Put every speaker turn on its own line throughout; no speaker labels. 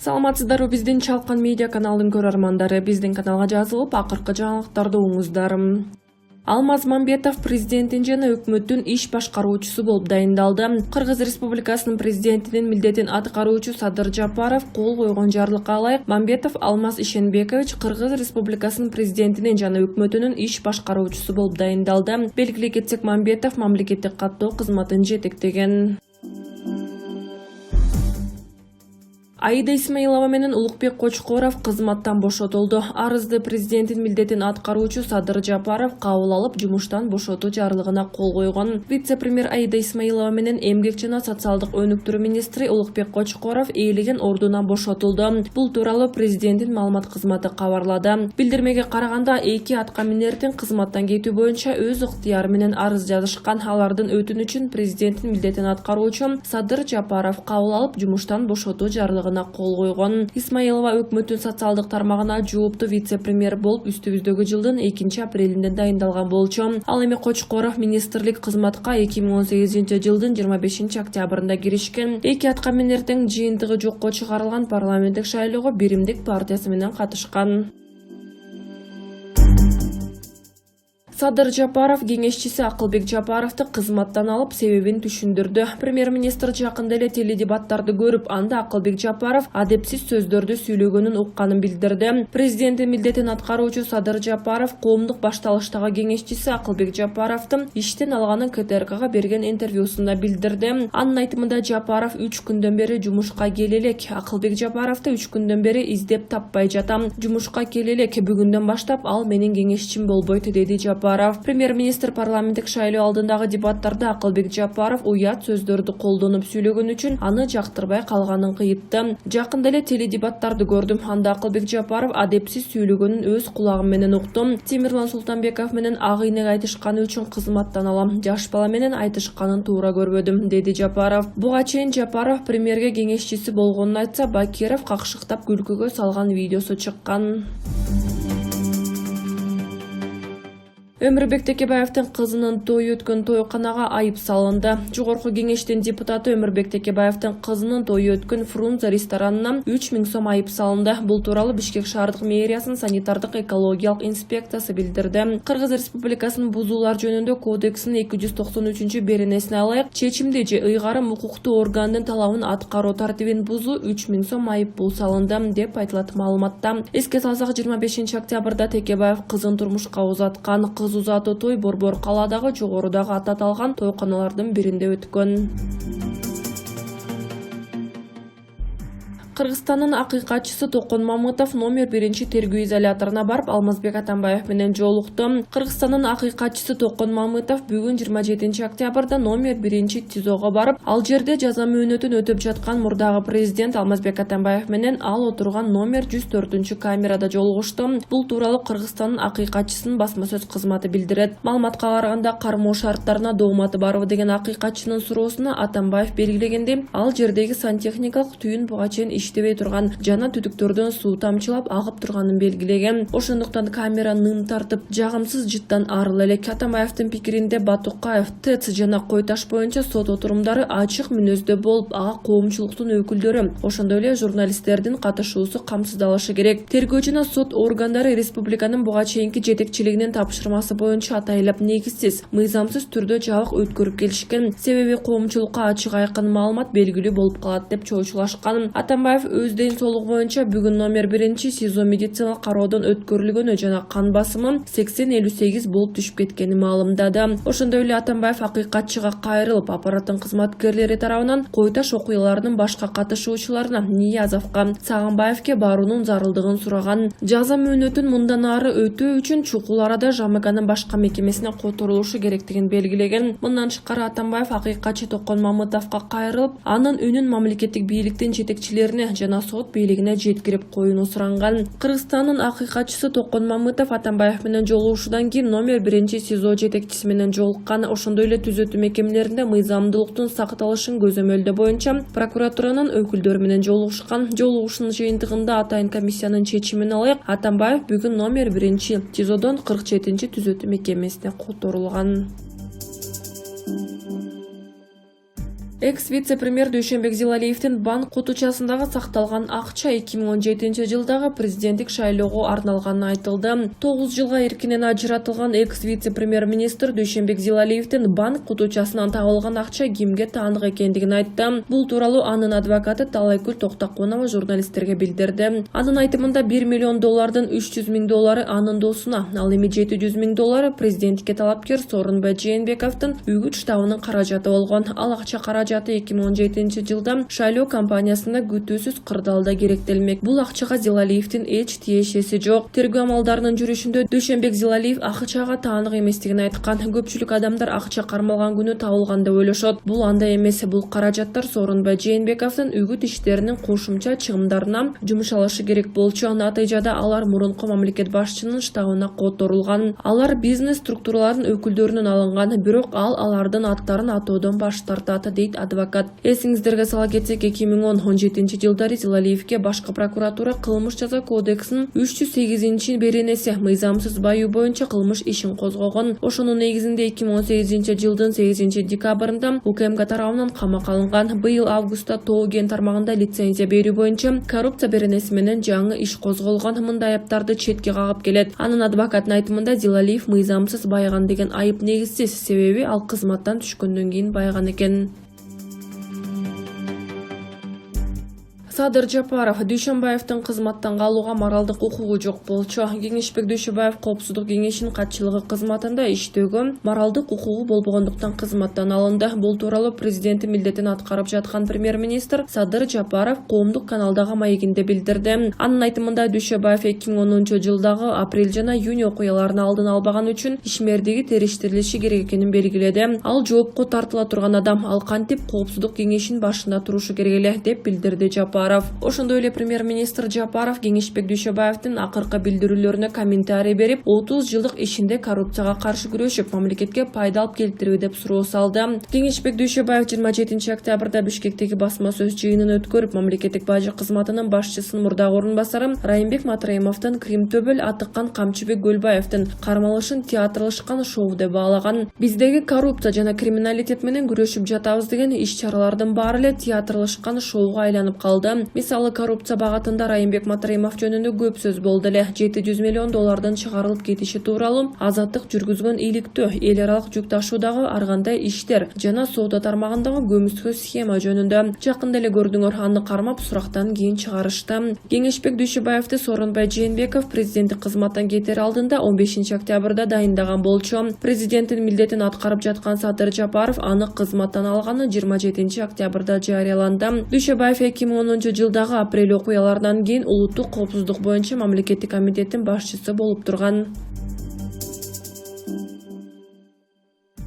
Саламатсыздарбы, биздин Чалкан медиа каналдын көрөрмандары. Биздин каналга жазылып, акыркы жаңылыктарды уңуздар. Алмаз Мамбетов президенттин жана өкмөттүн иш башкаруучусу болуп дайындалды. Кыргыз Республикасынын президентинин милдетин аткаруучу Садыр Жапаров кол койгон жарлыкка ылайык Мамбетов Алмаз Ишенбекович Кыргыз Республикасынын президентинин жана өкмөтүнүн иш башкаруучусу болуп дайындалды. Белгилей кетсек, Мамбетов мамлекеттик каттоо кызматын жетектеген. Аида Исмаилова менен Улукбек Кочкоров кызматтан бошотулду. Арызды президенттин милдетин аткаруучу Садыр Жапаров кабыл алып, жумуштан бошотуу жарлыгына кол койгон. Вице-премьер Аида Исмаилова менен эмгек жана социалдык өнүктүрүү министри Улукбек Кочкоров ээлеген ордунан бошотулду. Бул тууралуу президенттин маалымат кызматы кабарлады. Билдирмеге караганда, эки аткаминердин кызматтан кетүү боюнча өз ыктыяры менен арыз жазышкан. Алардын өтүнүчүн президенттин милдетин аткаруучу Садыр Жапаров кабыл алып, жумуштан бошотуу жарлыгына кол койгон. Исмаилова өкмөттүн социалдык тармагына жооптуу вице-премьер болуп үстүбүздөгү жылдын 2-апрелинде дайындалган болчу. Ал эми Кочкоров министрлик кызматка 2018 жылдын 25-октябрында киришкен. Эки аткаминердин жыйынтыгы жокко чыгарылган парламенттик шайлоого Биримдик партиясы менен катышкан. Садыр Жапаров кеңешчиси Акылбек Жапаровду кызматтан алып, себебин түшүндүрдү. Премьер-министр жакында эле теледебаттарды көрүп, анда Акылбек Жапаров адепсиз сөздөрдү сүйлөгөнүн укканын билдирди. Президенттин милдетин аткаруучу Садыр Жапаров коомдук башталыштагы кеңешчиси Акылбек Жапаровдун иштен алганын КТРКга берген интервьюсунда билдирди. Анын айтымында Жапаров 3 күндөн бери жумушка келе элек. Акылбек Жапаровду 3 күндөн бери издеп таппай жатам. Жумушка келе элек, бүгүндөн баштап ал менин кеңешчим болбойт, деди Жапаров. Премьер-министр парламенттик шайлоо алдындагы дебаттарда Акылбек Жапаров уят сөздөрдү колдонуп сүйлөгөн үчүн аны жактырбай калганын кыйыпты. Жакында эле теледебаттарды көрдүм. Анда Акылбек Жапаров адепсиз сүйлөгөнүн өз кулагым менен уктум. Темирлан Султанбеков менен ак ийнек айтышканы үчүн кызматтан алам. Жаш бала менен айтышканын туура көрбөдүм, деди Жапаров. Буга чейин Жапаров премьерге кеңешчиси болгонун айтса, Бакиров какшыктап күлкүгө салган видеосу чыккан. Өмүрбек Текебаевдин кызынын тою өткөн тойканага айып салынды. Жогорку кеңештин депутаты Өмүрбек Текебаевдин кызынын тою өткөн Фрунзе ресторанына 3000 сом айып салынды. Бул тууралуу Бишкек шаардык мэриясынын санитардык экологиялык инспекциясы билдирди. Кыргыз Республикасынын бузуулар жөнүндө кодексинин 290-беренесине ылайык чечимди же ыйгарым укуктуу органдын талабын аткаруу тартибин бузуу 3000 сом айып бул салынды, деп айтылат маалыматта. Эске салсак, 25-октябрда Текебаев кызын турмушка узаткан. Кыз узатуу той Борбор калаадагы жогорудагы аты аталган тойканалардын биринде өткөн. Кыргызстандын акыйкатчысы Токон Мамытов номер 1 тергөө изоляторуна барып, Алмазбек Атамбаев менен жолукту. Кыргызстандын акыйкатчысы Токон Мамытов бүгүн 27-октябрда номер 1 ТИЗОго барып, ал жерде жаза мөөнөтүн өтөп жаткан мурдагы президент Алмазбек Атамбаев менен ал отурган номер 104 камерада жолугушту. Бул тууралуу Кыргызстандын акыйкатчысынын басма сөз кызматы билдирет. Маалыматка караганда, кармоо шарттарына дооматы барбы деген акыйкатчынын суроосуна Атамбаев белгилегенде, ал жердеги сантехникалык түйүн буга чейин иштебей турган жана түтүктөрдөн суу тамчылап агып турганын белгилеген. Ошондуктан камера ным тартып, жагымсыз жыттан арыл элек. Атамбаевдин пикиринде Батукаев ТЭЦ жана Кой Таш боюнча сот отурумдары ачык мүнөздө болуп, ага коомчулуктун өкүлдөрү, ошондой эле журналисттердин катышуусу камсыздалышы керек. Тергөө жана сот органдары республиканын буга чейинки жетекчилигинин тапшырмасы боюнча атайлап негизсиз, мыйзамсыз түрдө жабык өткөрүп келишкен. Себеби коомчулукка ачык айкын маалымат белгилүү болуп калат деп чоочулашкан. Атамбаев өз ден соолугу боюнча бүгүн номер 1 СИЗО медициналык кароодон өткөрүлгөнү жана кан басымы 80-58 болуп түшүп кеткени маалымдады. Ошондой эле Атамбаев акыйкатчыга кайрылып, аппараттын кызматкерлери тарабынан Кой Таш окуяларынын башка катышуучуларына Ниязовго, Сагынбаевге баруунун зарылдыгын сураган. Жаза мөөнөтүн мындан ары өтөө үчүн чукул арада ЖМКнын башка мекемесине которулушу керектигин белгилеген. Мындан тышкары Атамбаев акыйкатчы Токон Мамытовго кайрылып, анын үнүн мамлекеттик бийликтин жетекчилерине жана сот бийлигине жеткирип коюуну суранган. Кыргызстандын акыйкатчысы Токон Мамытов Атамбаев менен жолугушуудан кийин номер 1 СИЗО жетекчиси менен жолуккан. Ошондой эле түзөтүү мекемелеринде мыйзамдуулуктун сакталышын көзөмөлдөө боюнча прокуратуранын өкүлдөрү менен жолугушкан. Жолугушуунун жыйынтыгында атайын комиссиянын чечимине ылайык Атамбаев бүгүн номер 1 ТИЗОдон 47 түзөтүү мекемесине которулган. Экс-вице-премьер Дүйшөнбек Зилалиевдин банк кутучасындагы сакталган акча 2017-жылдагы президенттик шайлоого арналганы айтылды. 9 жылга эркинен ажыратылган экс-вице-премьер-министр Дүйшөнбек Зилалиевдин банк кутучасынан табылган акча кимге таандык экендигин айтты. Бул тууралуу анын адвокаты Талайкүл Токтокунова журналисттерге билдирди. Анын айтымында $1 миллион 300 000 доллары анын досуна, ал эми 700 000 доллары президенттикке талапкер Сооронбай Жээнбековдун үгүт штабынын каражаты болгон. Ал акча каражаты 2017-жылда шайлоо кампаниясында күтүүсүз кырдаалда керектелмек. Бул акчага Зилалиевдин эч тиешеси жок. Тергөө амалдарынын жүрүшүндө Дүйшөнбек Зилалиев акчага таандык эместигин айткан. Көпчүлүк адамдар акча кармалган күнү табылган деп ойлошот. Бул андай эмес. Бул каражаттар Сооронбай Жээнбековдун үгүт иштеринин кошумча чыгымдарына жумшалышы керек болчу. Натыйжада алар мурунку мамлекет башчынын штабына которулган. Алар бизнес структуралардын өкүлдөрүнөн алынган, бирок алардын аттарын атоодон баш тартат, дейт адвокат. Эсиңиздерге сала кетсек, 2017-жылдары Зилалиевге башкы прокуратура кылмыш жаза кодексинин 308 беренеси мыйзамсыз баюу боюнча кылмыш ишин козгогон. Ошонун негизинде 2018-жылдын 8-декабрында УКМК тарабынан камакка алынган. Быйыл августта Тоо кен тармагында лицензия берүү боюнча коррупция беренеси менен жаңы иш козголгон. Мындай айыптарды четке кагып келет. Анын адвокаттын айтымында Зилалиев мыйзамсыз байган деген айып негизсиз, себеби ал кызматтан түшкөндөн кийин байган экен. Садыр Жапаров: Дүйшөнбаевдин кызматтан калууга моралдык укугу жок болчу. Кеңешбек Дүйшөнбаев Коопсуздук кеңешинин катчылыгы кызматында иштөөгө моралдык укугу болбогондуктан кызматтан алынды. Бул тууралуу президенттин милдетин аткарып жаткан премьер-министр Садыр Жапаров коомдук каналдагы маегинде билдирди. Анын айтымында Дүйшөнбаев 2010-жылдагы апрель жана июнь окуяларын алдын албаган үчүн ишмердиги териштирилиши керек экенин белгиледи. Ал жоопко тартыла турган адам, ал кантип Коопсуздук кеңешинин башында турушу керек эле, деп билдирди Жапаров. Ошондой эле премьер-министр Жапаров Кеңешбек Дүйшөнбаевдин акыркы билдирүүлөрүнө комментарий берип, 30 жылдык ишинде коррупцияга каршы күрөшүп, мамлекетке пайда алып келтирүү деп суроо салды. Кеңешбек Дүйшөнбаев 27 октябрда Бишкектеги басма сөз жыйынын өткөрүп, мамлекеттик бажы кызматынын башчысынын мурдагы орун басары Райымбек Матраимовдун Крим төбөл Атыккан Камчыбек Көлбаевдин кармалышын театрлашкан шоу деп баалаган. Биздеги коррупция жана криминалитет менен күрөшүп жатабыз деген иш-чаралардын баары эле театрлашкан шоуга айланып калды. Мисалы, коррупция багытында Райымбек Матраимов жөнүндө көп сөз болду эле. 700 миллион доллардан чыгарылып кетиши тууралуу, азаттык жүргүзгөн иликтөө, эл аралык жүк ташуудагы ар кандай иштер жана соода тармагындагы көмүскө схема жөнүндө. Жакында эле көрдүңөр, аны кармап сурактан кийин чыгарышты. Кеңешбек Дүйшөнбаевди Сооронбай Жээнбеков президенттик кызматтан кетер алдында 15 октябрда дайындаган болчу. Президенттин милдетин аткарып жаткан Садыр Жапаров аны кызматтан алганы 27 октябрда жарыяланды. Дүйшөнбаев 2010-жылдагы апрель окуяларынан кийин улуттук коопсуздук боюнча мамлекеттик комитеттин башчысы болуп турган.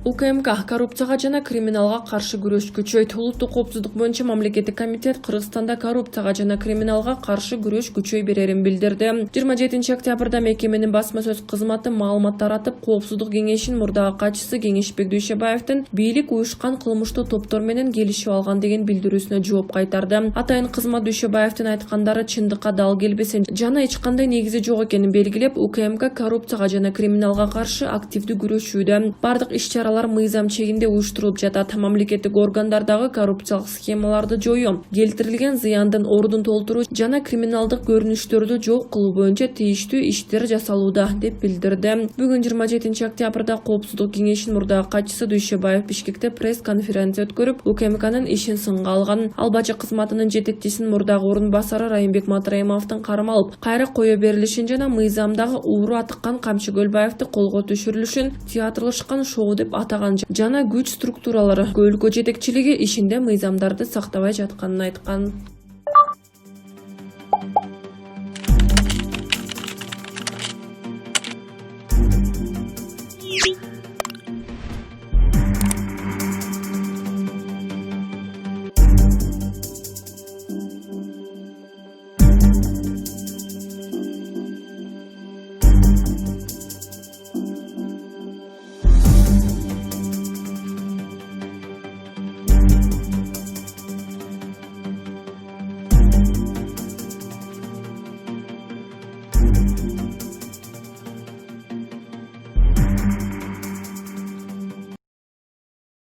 УКМК коррупцияга жана криминалга каршы күрөш күчөйт. Улуттук коопсуздук боюнча мамлекеттик комитет Кыргызстанда коррупцияга жана криминалга каршы күрөш күчөй берерин билдирди. 27 октябрда мекеменин басма сөз кызматы маалымат таратып, Коопсуздук кеңешинин мурдагы катчысы Кеңешбек Дүйшөнбаевдин бийлик уюшкан кылмыштуу топтор менен келишип алган деген билдирүүсүнө жооп кайтарды. Атайын кызмат Дүйшөнбаевдин айткандары чындыкка дал келбесин жана эч кандай негизи жок экенин белгилеп, УКМК коррупцияга жана криминалга каршы активдүү күрөшүүдө. Бардык иш-чаралар мыйзам чегинде уюштурулуп жатат. Мамлекеттик органдардагы коррупциялык схемаларды жоюу, келтирилген зыяндын ордун толтуруу жана криминалдык көрүнүштөрдү жок кылуу боюнча тийиштүү иштер жасалууда, деп билдирди. Бүгүн 27 октябрда Коопсуздук кеңешинин мурдагы катчысы Дүйшөнбаев Бишкекте пресс-конференция өткөрүп, УКМКнын ишин сынга алган. Ал бажы кызматынын жетекчисинин мурдагы орун басары Райымбек Матраимовдун кармалып, кайра кое берилишин жана мыйзамдагы ууру Атыккан Камчы Көлбаевди колго түшүрүлүшүн театрлашкан шоу деп атаган жана күч структуралары өлкө жетекчилиги ишинде мыйзамдарды сактабай жатканын айткан.